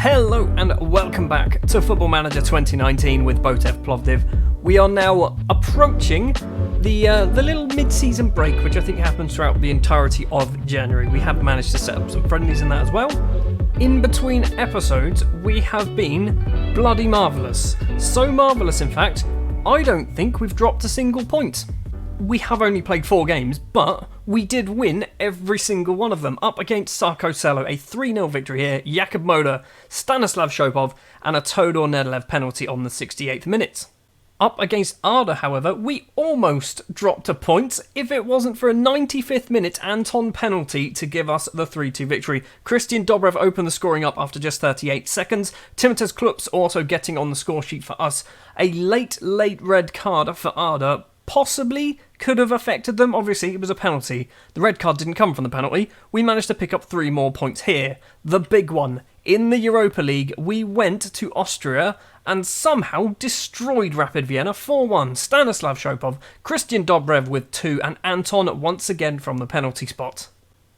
Hello and welcome back to Football Manager 2019 with Botev Plovdiv. We are now approaching the little mid-season break, which I think happens throughout the entirety of January. We have managed to set up some friendlies in that as well. In between episodes, we have been bloody marvellous. So marvellous, in fact, I don't think we've dropped a single point. We have only played 4 games, but we did win every single one of them. Up against CSKA Sofia, a 3-0 victory here, Jakub Moder, Stanislav Shopov, and a Todor Nedelev penalty on the 68th minute. Up against Arda, however, we almost dropped a point if it wasn't for a 95th minute Anton penalty to give us the 3-2 victory. Christian Dobrev opened the scoring up after just 38 seconds. Timotez Klups also getting on the score sheet for us. A late red card for Arda possibly could have affected them. Obviously, it was a penalty. The red card didn't come from the penalty. We managed to pick up 3 more points here. The big one. In the Europa League, we went to Austria and somehow destroyed Rapid Vienna 4-1. Stanislav Shopov, Christian Dobrev with 2, and Anton once again from the penalty spot.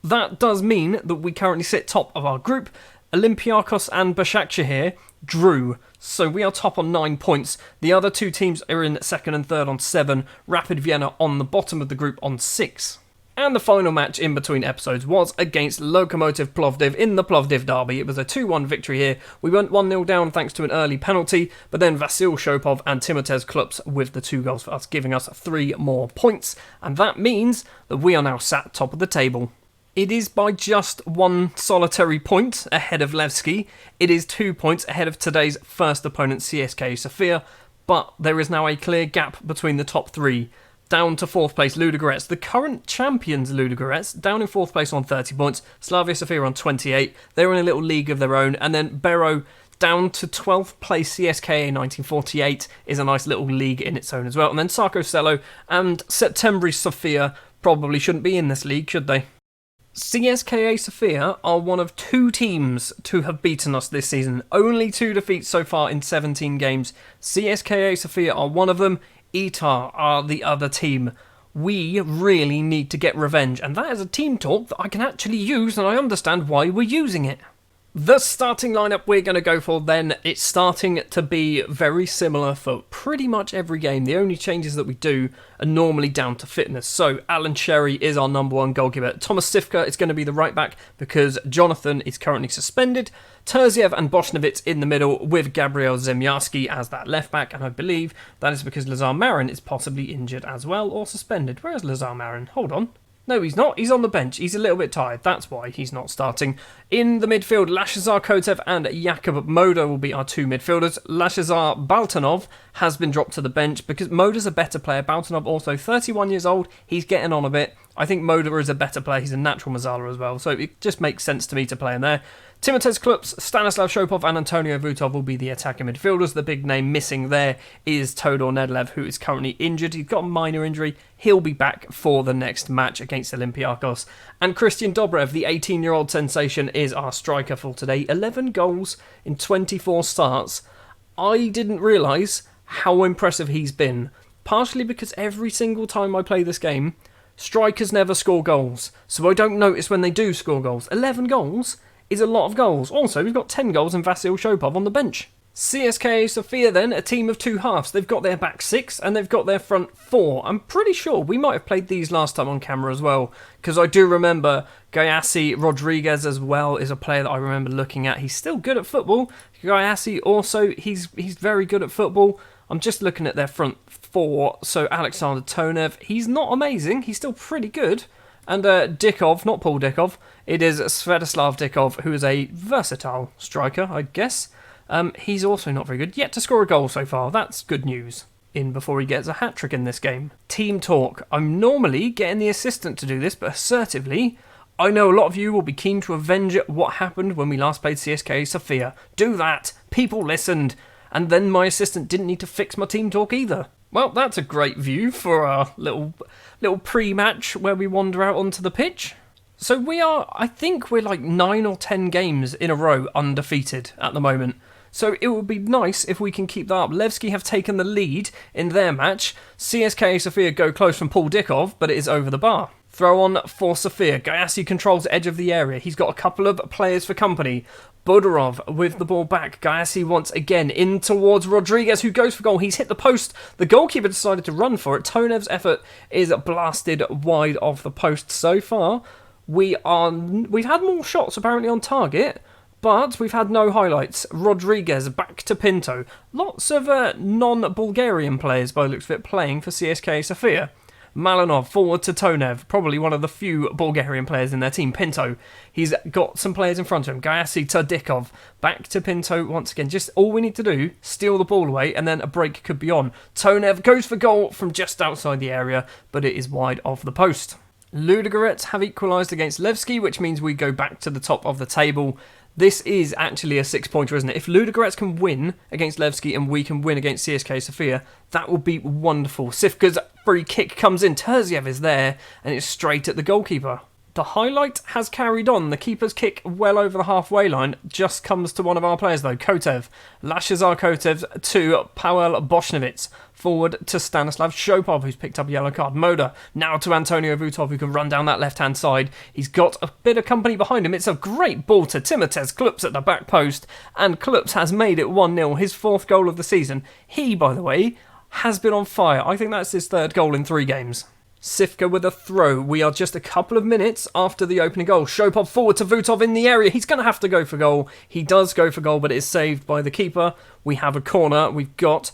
That does mean that we currently sit top of our group. Olympiakos and Başakşehir drew, so we are top on 9 points. The other 2 teams are in second and third on 7, Rapid Vienna on the bottom of the group on 6. And the final match in between episodes was against Lokomotiv Plovdiv in the Plovdiv derby. It was a 2-1 victory here. We went 1-0 down thanks to an early penalty, but then Vasil Shopov and Timotez Klups with the 2 goals for us, giving us 3 more points. And that means that we are now sat top of the table. It is by just 1 solitary point ahead of Levski. It is 2 points ahead of today's first opponent, CSKA Sofia, but there is now a clear gap between the top 3. Down to 4th place, Ludogorets. The current champions, Ludogorets, down in 4th place on 30 points. Slavia Sofia on 28. They're in a little league of their own. And then Bero down to 12th place, CSKA 1948 is a nice little league in its own as well. And then Sarko Selo and Septembri Sofia probably shouldn't be in this league, should they? CSKA Sofia are one of 2 teams to have beaten us this season. Only 2 defeats so far in 17 games. CSKA Sofia are one of them. Itar are the other team. We really need to get revenge, and that is a team talk that I can actually use, and I understand why we're using it. The starting lineup we're going to go for then, it's starting to be very similar for pretty much every game. The only changes that we do are normally down to fitness. So Alan Sherry is our number 1 goalkeeper. Thomas Sivka is going to be the right back because Jonathan is currently suspended. Terziev and Boshnovitz in the middle with Gabriel Zemyarski as that left back, and I believe that is because Lazar Marin is possibly injured as well or suspended. Where is Lazar Marin? Hold on. No, he's not. He's on the bench. He's a little bit tired. That's why he's not starting. In the midfield, Lashazar Kotev and Jakub Moder will be our 2 midfielders. Lashazar Baltanov has been dropped to the bench because Moder's a better player. Baltanov also 31 years old. He's getting on a bit. I think Moder is a better player. He's a natural Mazzala as well. So it just makes sense to me to play him there. Timotez Klups, Stanislav Shopov and Antonio Vutov will be the attacking midfielders. The big name missing there is Todor Nedelev, who is currently injured. He's got a minor injury. He'll be back for the next match against Olympiakos. And Christian Dobrev, the 18-year-old sensation, is our striker for today. 11 goals in 24 starts. I didn't realise how impressive he's been. Partially because every single time I play this game, strikers never score goals. So I don't notice when they do score goals. 11 goals is a lot of goals. Also, we've got 10 goals and Vasil Shopov on the bench. CSKA Sofia then, a team of 2 halves. They've got their back 6 and they've got their front 4. I'm pretty sure we might have played these last time on camera as well, because I do remember Gayasi Rodriguez as well is a player that I remember looking at. He's still good at football. Gayasi also, he's very good at football. I'm just looking at their front 4. So Alexander Tonev, he's not amazing. He's still pretty good. And Dikov, not Paul Dikov, it is Svetoslav Dikov, who is a versatile striker, I guess. He's also not very good, yet to score a goal so far. That's good news. In before he gets a hat-trick in this game. Team talk. I'm normally getting the assistant to do this, but assertively, I know a lot of you will be keen to avenge what happened when we last played CSKA Sofia. Do that. People listened. And then my assistant didn't need to fix my team talk either. Well, that's a great view for our little pre-match where we wander out onto the pitch. So I think we're like 9 or 10 games in a row undefeated at the moment. So it would be nice if we can keep that up. Levski have taken the lead in their match. CSKA Sofia go close from Paul Dikov, but it is over the bar. Throw on for Sofia. Gayassi controls the edge of the area. He's got a couple of players for company. Botev with the ball back. Gayassi once again in towards Rodriguez, who goes for goal. He's hit the post. The goalkeeper decided to run for it. Tonev's effort is blasted wide of the post. So far, we've had more shots apparently on target, but we've had no highlights. Rodriguez back to Pinto. Lots of non-Bulgarian players by the looks of it playing for CSKA Sofia. Malinov forward to Tonev, probably one of the few Bulgarian players in their team. Pinto, he's got some players in front of him. Gayassi to Dikov, back to Pinto once again. Just all we need to do, steal the ball away, and then a break could be on. Tonev goes for goal from just outside the area, but it is wide of the post. Ludogorets have equalised against Levski, which means we go back to the top of the table. This is actually a 6-pointer, isn't it? If Ludogorets can win against Levski and we can win against CSKA Sofia, that would be wonderful. Sifka's free kick comes in. Terziev is there, and it's straight at the goalkeeper. The highlight has carried on. The keeper's kick well over the halfway line just comes to one of our players, though. Kotev. Lashazar Kotev to Pavel Boshnovitz. Forward to Stanislav Shopov, who's picked up a yellow card. Moda now to Antonio Vutov, who can run down that left-hand side. He's got a bit of company behind him. It's a great ball to Timotez Klups at the back post, and Klups has made it 1-0, his 4th goal of the season. He, by the way, has been on fire. I think that's his 3rd goal in 3 games. Sifka with a throw. We are just a couple of minutes after the opening goal. Shopov forward to Vutov in the area. He's going to have to go for goal. He does go for goal, but it is saved by the keeper. We have a corner. We've got,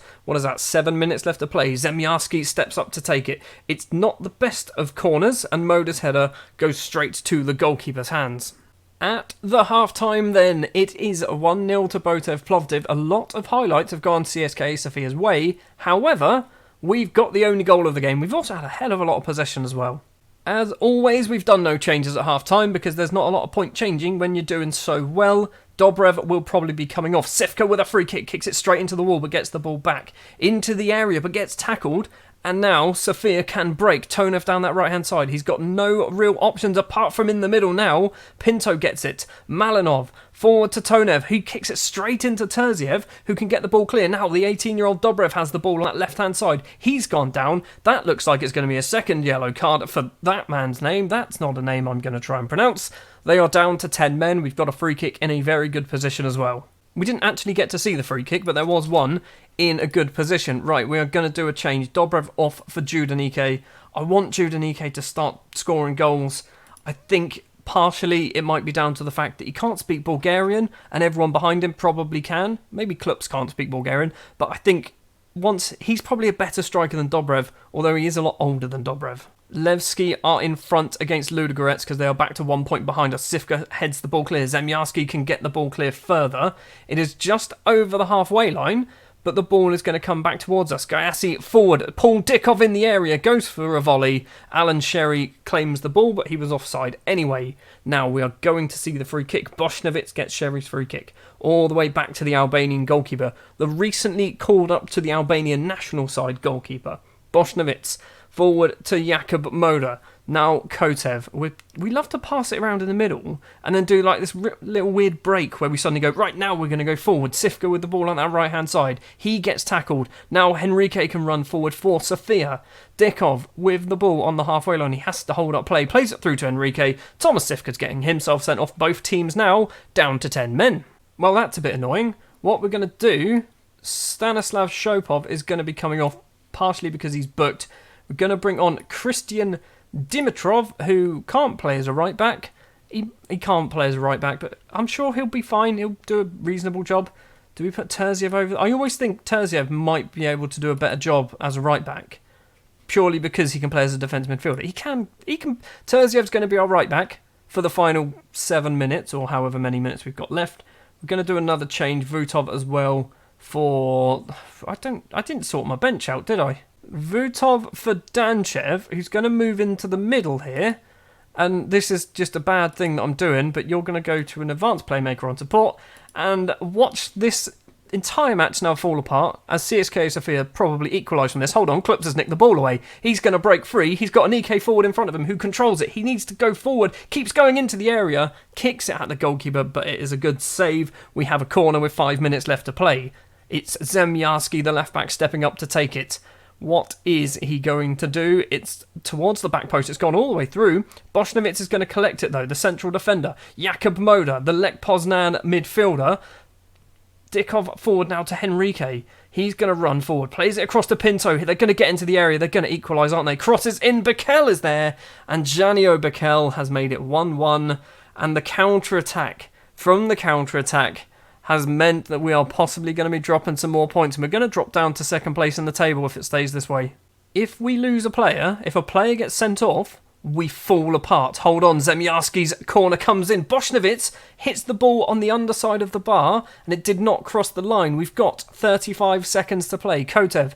7 minutes left to play. Zemyarski steps up to take it. It's not the best of corners, and Moda's header goes straight to the goalkeeper's hands. At the half-time then, it is 1-0 to Botev Plovdiv. A lot of highlights have gone CSKA Sofia's way. However, we've got the only goal of the game. We've also had a hell of a lot of possession as well. As always, we've done no changes at half-time because there's not a lot of point changing when you're doing so well. Dobrev will probably be coming off. Sifka with a free kick, kicks it straight into the wall but gets the ball back into the area but gets tackled. And now Sofia can break. Tonev down that right-hand side. He's got no real options apart from in the middle now. Pinto gets it. Malinov forward to Tonev. He kicks it straight into Terziev, who can get the ball clear. Now the 18-year-old Dobrev has the ball on that left-hand side. He's gone down. That looks like it's going to be a second yellow card for that man's name. That's not a name I'm going to try and pronounce. They are down to 10 men. We've got a free kick in a very good position as well. We didn't actually get to see the free kick, but there was one in a good position. Right, we are going to do a change. Dobrev off for Judanike. I want Judanike to start scoring goals. I think partially it might be down to the fact that he can't speak Bulgarian, and everyone behind him probably can. Maybe Klups can't speak Bulgarian, but I think he's probably a better striker than Dobrev, although he is a lot older than Dobrev. Levski are in front against Ludogorets because they are back to 1 point behind us. Sifka heads the ball clear. Zemyarski can get the ball clear further. It is just over the halfway line, but the ball is going to come back towards us. Gayassi forward. Paul Dikov in the area. Goes for a volley. Alan Sherry claims the ball, but he was offside anyway. Now we are going to see the free kick. Boshnovitz gets Sherry's free kick all the way back to the Albanian goalkeeper. The recently called up to the Albanian national side goalkeeper. Boshnovitz forward to Jakub Moda. Now Kotev. We love to pass it around in the middle and then do like this little weird break where we suddenly go, right, now we're going to go forward. Sifka with the ball on that right-hand side. He gets tackled. Now Henrique can run forward for Sofia. Dikov with the ball on the halfway line. He has to hold up play. Plays it through to Henrique. Thomas Sifka's getting himself sent off. Both teams now down to 10 men. Well, that's a bit annoying. What we're going to do, Stanislav Shopov is going to be coming off partially because he's booked. We're going to bring on Christian Dimitrov, who can't play as a right back. He can't play as a right back, but I'm sure he'll be fine. He'll do a reasonable job. Do we put Terziev over? I always think Terziev might be able to do a better job as a right back, purely because he can play as a defence midfielder. He can. Terziev's going to be our right back for the final 7 minutes, or however many minutes we've got left. We're going to do another change. Vutov as well for... I didn't sort my bench out, did I? Vutov for Danchev, who's going to move into the middle here. And this is just a bad thing that I'm doing, but you're going to go to an advanced playmaker on support and watch this entire match now fall apart as CSKA Sofia probably equalise from this. Hold on, Klups has nicked the ball away. He's going to break free. He's got an EK forward in front of him who controls it. He needs to go forward, keeps going into the area, kicks it at the goalkeeper, but it is a good save. We have a corner with 5 minutes left to play. It's Zemyarski, the left-back, stepping up to take it. What is he going to do? It's towards the back post. It's gone all the way through. Bošnevits is going to collect it, though. The central defender. Jakub Moder, the Lech Poznan midfielder. Dikov forward now to Henrique. He's going to run forward. Plays it across to Pinto. They're going to get into the area. They're going to equalise, aren't they? Crosses in. Bikel is there. And Janio Bikel has made it 1-1. And the counter-attack from the counter-attack has meant that we are possibly going to be dropping some more points. And we're going to drop down to second place in the table if it stays this way. If we lose a player, if a player gets sent off, we fall apart. Hold on, Zemjarski's corner comes in. Bošnevits hits the ball on the underside of the bar, and it did not cross the line. We've got 35 seconds to play. Kotev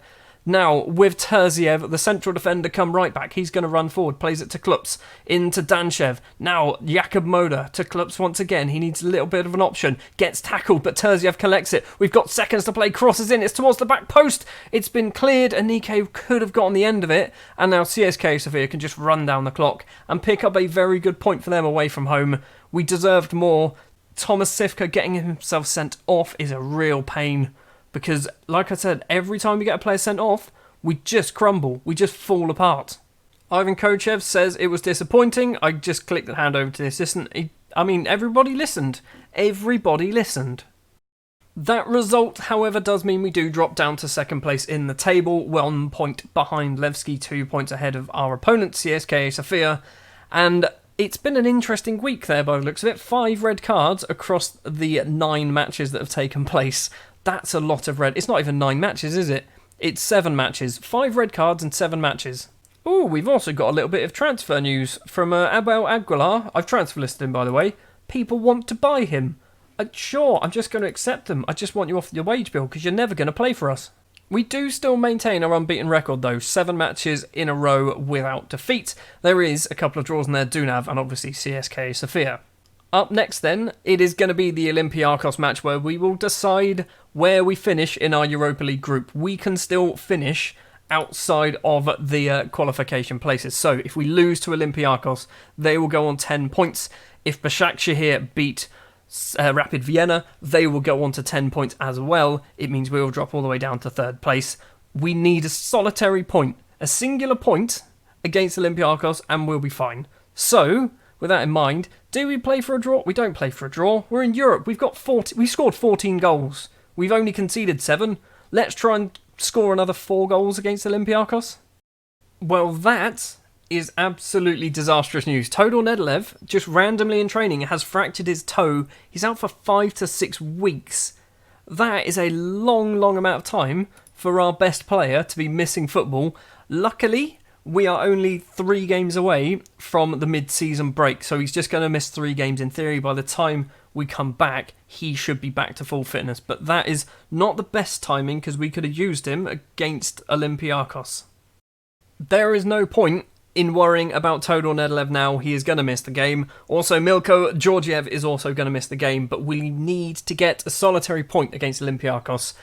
now with Terziev, the central defender, come right back. He's going to run forward, plays it to Klups, into Danchev. Now Jakub Moder to Klups once again. He needs a little bit of an option. Gets tackled, but Terziev collects it. We've got seconds to play. Crosses in. It's towards the back post. It's been cleared. Anike could have got on the end of it. And now CSKA Sofia can just run down the clock and pick up a very good point for them away from home. We deserved more. Thomas Sivka getting himself sent off is a real pain. Because, like I said, every time we get a player sent off, we just crumble. We just fall apart. Ivan Kochev says it was disappointing. I just clicked the hand over to the assistant. Everybody listened. Everybody listened. That result, however, does mean we do drop down to second place in the table. 1 point behind Levski, 2 points ahead of our opponent, CSKA Sofia. And it's been an interesting week there by the looks of it. 5 red cards across the 9 matches that have taken place. That's a lot of red. It's not even 9 matches, is it? It's 7 matches. 5 red cards and 7 matches. Oh, we've also got a little bit of transfer news from Abel Aguilar. I've transfer listed him, by the way. People want to buy him. Sure, I'm just going to accept them. I just want you off your wage bill because you're never going to play for us. We do still maintain our unbeaten record, though. 7 matches in a row without defeat. There is a couple of draws in there, Dunav and obviously CSKA Sofia. Up next then, it is going to be the Olympiakos match where we will decide where we finish in our Europa League group. We can still finish outside of the qualification places. So if we lose to Olympiakos, they will go on 10 points. If Başakşehir beat Rapid Vienna, they will go on to 10 points as well. It means we will drop all the way down to 3rd place. We need a solitary point, a singular point against Olympiakos, and we'll be fine. So, with that in mind, do we play for a draw? We don't play for a draw. We're in Europe. We've scored 14 goals. We've only conceded 7. Let's try and score another 4 goals against Olympiakos. Well, that is absolutely disastrous news. Todor Nedelev, just randomly in training, has fractured his toe. He's out for 5 to 6 weeks. That is a long, long amount of time for our best player to be missing football. Luckily, we are only 3 games away from the mid-season break, so he's just going to miss 3 games in theory. By the time we come back, he should be back to full fitness. But that is not the best timing because we could have used him against Olympiakos. There is no point in worrying about Todor Nedelev now. He is going to miss the game. Also, Milko Georgiev is also going to miss the game, but we need to get a solitary point against Olympiakos.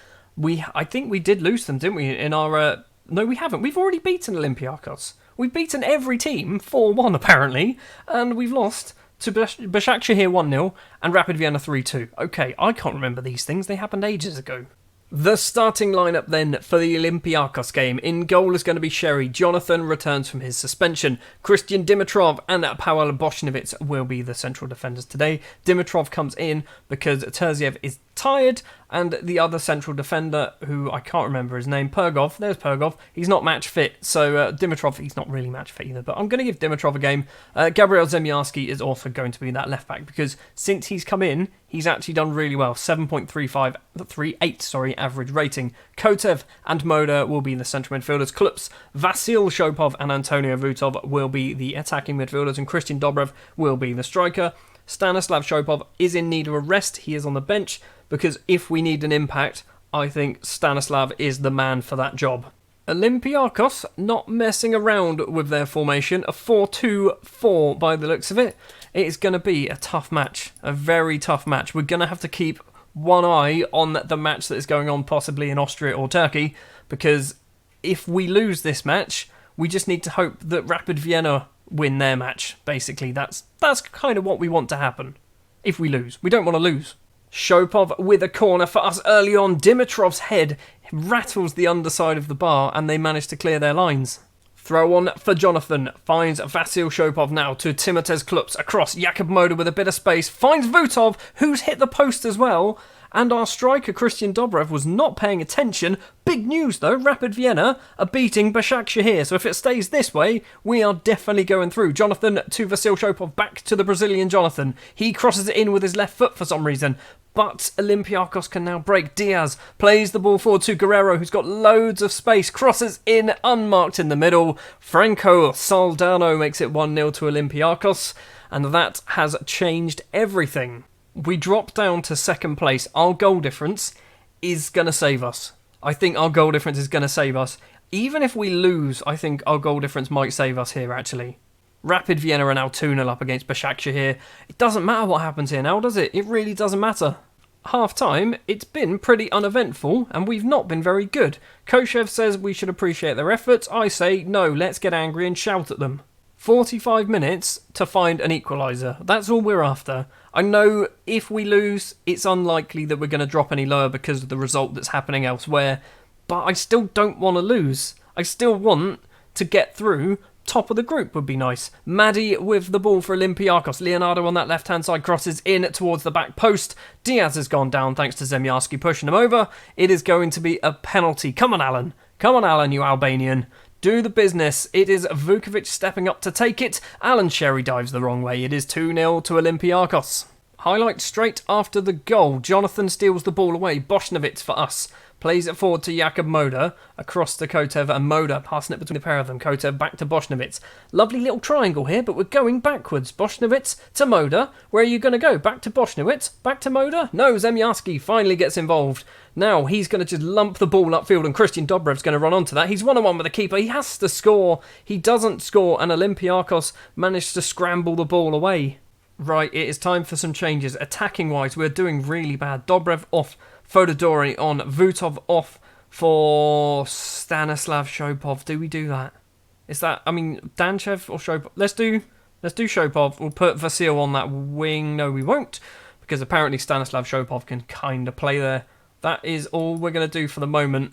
I think we did lose them, didn't we, in our... No, we haven't. We've already beaten Olympiakos. We've beaten every team, 4-1 apparently, and we've lost to Başakşehir 1-0 and Rapid Vienna 3-2. Okay, I can't remember these things. They happened ages ago. The starting lineup then for the Olympiakos game. In goal is going to be Sherry. Jonathan returns from his suspension. Christian Dimitrov and Pavel Bošnevits will be the central defenders today. Dimitrov comes in because Terziev is tired, and the other central defender, who I can't remember his name, Pergov, there's Pergov, he's not match fit, so Dimitrov, he's not really match fit either, but I'm going to give Dimitrov a game. Gabriel Zemjarski is also going to be that left back, because since he's come in, he's actually done really well, 7.38 average rating. Kotev and Moder will be the central midfielders. Klups, Vasil Shopov and Antonio Vutov will be the attacking midfielders, and Christian Dobrev will be the striker. Stanislav Shopov is in need of a rest. He is on the bench because if we need an impact, I think Stanislav is the man for that job. Olympiakos not messing around with their formation. A 4-2-4 by the looks of it. It is going to be a tough match. A very tough match. We're going to have to keep one eye on the match that is going on possibly in Austria or Turkey, because if we lose this match, we just need to hope that Rapid Vienna win their match, basically. That's kind of what we want to happen. If we lose. We don't want to lose. Shopov with a corner for us early on. Dimitrov's head rattles the underside of the bar, and they manage to clear their lines. Throw on for Jonathan, finds Vasil Shopov now to Timotez Klups, across Jakub Moda with a bit of space, finds Vutov, who's hit the post as well, and our striker Christian Dobrev was not paying attention. Big news though, Rapid Vienna are beating Başakşehir, so if it stays this way, we are definitely going through. Jonathan to Vasil Shopov, back to the Brazilian Jonathan. He crosses it in with his left foot for some reason, but Olympiakos can now break. Diaz plays the ball forward to Guerrero, who's got loads of space, crosses in, unmarked in the middle. Franco Soldano makes it 1-0 to Olympiakos, and that has changed everything. We drop down to second place. Our goal difference is going to save us. I think our goal difference is going to save us. Even if we lose, I think our goal difference might save us here, actually. Rapid Vienna are now 2-0 up against Başakşehir. It doesn't matter what happens here now, does it? It really doesn't matter. Half-time, it's been pretty uneventful, and we've not been very good. Koshev says we should appreciate their efforts. I say, no, let's get angry and shout at them. 45 minutes to find an equaliser. That's all we're after. I know if we lose, it's unlikely that we're going to drop any lower because of the result that's happening elsewhere, but I still don't want to lose. I still want to get through. Top of the group would be nice. Maddie with the ball for Olympiakos. Leonardo on that left-hand side crosses in towards the back post. Diaz has gone down thanks to Zemjarski pushing him over. It is going to be a penalty. Come on, Alan. Come on, Alan, you Albanian. Do the business. It is Vukovic stepping up to take it. Alan Sherry dives the wrong way. It is 2-0 to Olympiakos. Highlight straight after the goal. Jonathan steals the ball away. Boshnovitz for us. Plays it forward to Jakub Moda, across to Kotev and Moda, passing it between the pair of them. Kotev back to Boshnovitz. Lovely little triangle here, but we're going backwards. Boshnovitz to Moda. Where are you going to go? Back to Boshnovitz? Back to Moda? No, Zemjarski finally gets involved. Now he's going to just lump the ball upfield, and Christian Dobrev's going to run onto that. He's 1-on-1 with the keeper. He has to score. He doesn't score, and Olympiakos managed to scramble the ball away. Right, it is time for some changes. Attacking-wise, we're doing really bad. Dobrev off, Fododori on, Vutov off for Stanislav Shopov. Do we do that? Is that, Danchev or Shopov? Let's do Shopov. We'll put Vasil on that wing. No, we won't, because apparently Stanislav Shopov can kind of play there. That is all we're going to do for the moment.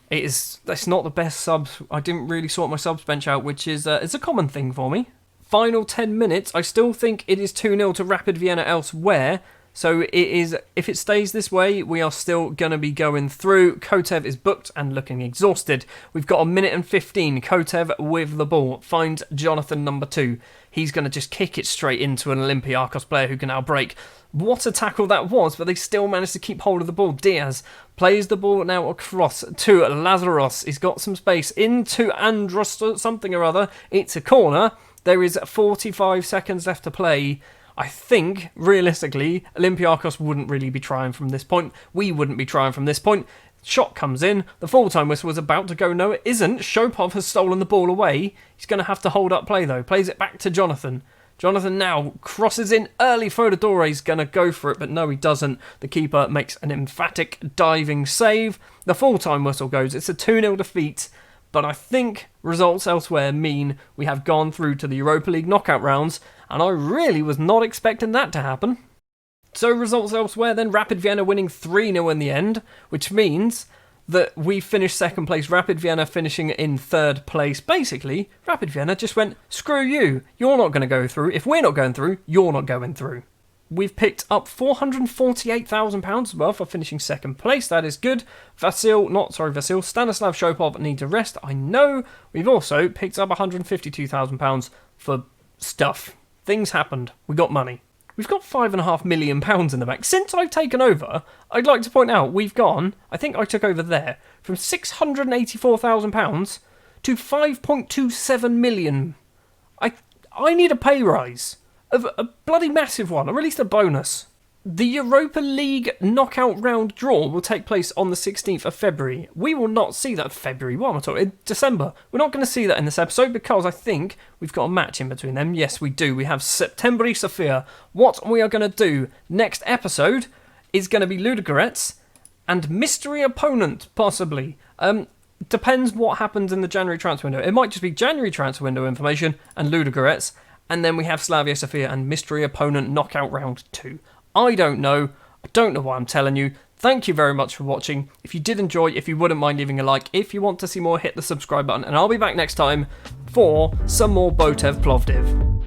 That's not the best subs. I didn't really sort my subs bench out, which is it's a common thing for me. Final 10 minutes, I still think it is 2-0 to Rapid Vienna elsewhere. So it is, if it stays this way, we are still going to be going through. Kotev is booked and looking exhausted. We've got 1:15. Kotev with the ball. Finds Jonathan number 2. He's going to just kick it straight into an Olympiakos player who can now break. What a tackle that was, but they still managed to keep hold of the ball. Diaz plays the ball now across to Lazaros. He's got some space into Andros something or other. It's a corner. There is 45 seconds left to play. I think, realistically, Olympiakos wouldn't really be trying from this point. We wouldn't be trying from this point. Shot comes in. The full-time whistle was about to go. No, it isn't. Shopov has stolen the ball away. He's going to have to hold up play, though. Plays it back to Jonathan. Jonathan now crosses in early. Fododore's going to go for it, but no, he doesn't. The keeper makes an emphatic diving save. The full-time whistle goes. It's a 2-0 defeat. But I think results elsewhere mean we have gone through to the Europa League knockout rounds, and I really was not expecting that to happen. So results elsewhere then, Rapid Vienna winning 3-0 in the end, which means that we finished second place, Rapid Vienna finishing in third place. Basically, Rapid Vienna just went, screw you, you're not going to go through. If we're not going through, you're not going through. We've picked up £448,000 as well for finishing second place. That is good. Stanislav Shopov need to rest. I know. We've also picked up £152,000 for stuff. Things happened. We got money. We've got £5.5 million in the bank. Since I've taken over, I'd like to point out we've gone, I think I took over there, from £684,000 to £5.27 million. I need a pay rise. A bloody massive one, or at least a bonus. The Europa League knockout round draw will take place on the 16th of February. We will not see that February, what am I talking? December. We're not going to see that in this episode because I think we've got a match in between them. Yes, we do. We have CSKA Sofia. What we are going to do next episode is going to be Ludogorets and mystery opponent, possibly. Depends what happens in the January transfer window. It might just be January transfer window information and Ludogorets. And then we have CSKA Sofia and mystery opponent knockout round 2. I don't know. I don't know why I'm telling you. Thank you very much for watching. If you did enjoy, if you wouldn't mind leaving a like, if you want to see more, hit the subscribe button, and I'll be back next time for some more Botev Plovdiv.